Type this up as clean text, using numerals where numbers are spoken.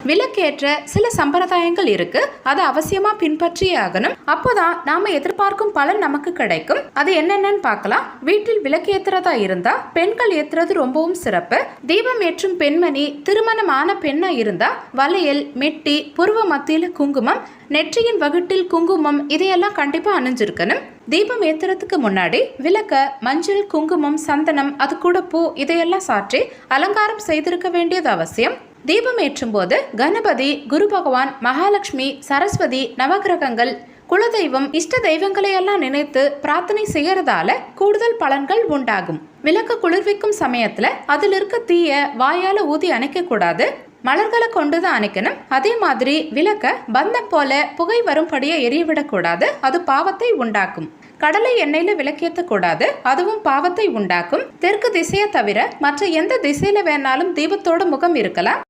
விளக்கேற்ற சில சம்பிரதாயங்கள் இருக்கு. அதை அவசியமா பின்பற்றியே ஆகணும். அப்போதான் நாம எதிர்பார்க்கும் பலன் நமக்கு கிடைக்கும். அது என்னென்னு பார்க்கலாம். வீட்டில் விளக்கேற்றுறதா இருந்தா பெண்கள் ஏற்றுறது ரொம்பவும் சிறப்பு. தீபம் ஏற்றும் பெண்மணி திருமணமான பெண்ணா இருந்தா வளையல், மெட்டி, புருவ மத்தியில குங்குமம், நெற்றியின் வகுட்டில் குங்குமம் இதையெல்லாம் கண்டிப்பா அணிஞ்சிருக்கணும். தீபம் ஏத்துறதுக்கு முன்னாடி விளக்க மஞ்சள், குங்குமம், சந்தனம், அது கூட பூ இதையெல்லாம் சாற்றி அலங்காரம் செய்திருக்க வேண்டியது அவசியம். தீபம் ஏற்றும் போது கணபதி, குரு பகவான், மகாலட்சுமி, சரஸ்வதி, நவகிரகங்கள், குலதெய்வம், இஷ்ட தெய்வங்களை எல்லாம் நினைத்து பிரார்த்தனை செய்யறதால கூடுதல் பலன்கள் உண்டாகும். விளக்கு குளிர்விக்கும் சமயத்துல அதில் இருக்க தீய வாயால ஊதி அணைக்க கூடாது. மலர்களை கொண்டுதான் அணைக்கணும். அதே மாதிரி விளக்க பந்தம் போல புகை வரும்படியே எரியவிடக்கூடாது. அது பாவத்தை உண்டாக்கும். கடலை எண்ணெயில விளக்கேற்ற கூடாது. அதுவும் பாவத்தை உண்டாக்கும். தெற்கு திசையை தவிர மற்ற எந்த திசையில வேணாலும் தீபத்தோட முகம் இருக்கலாம்.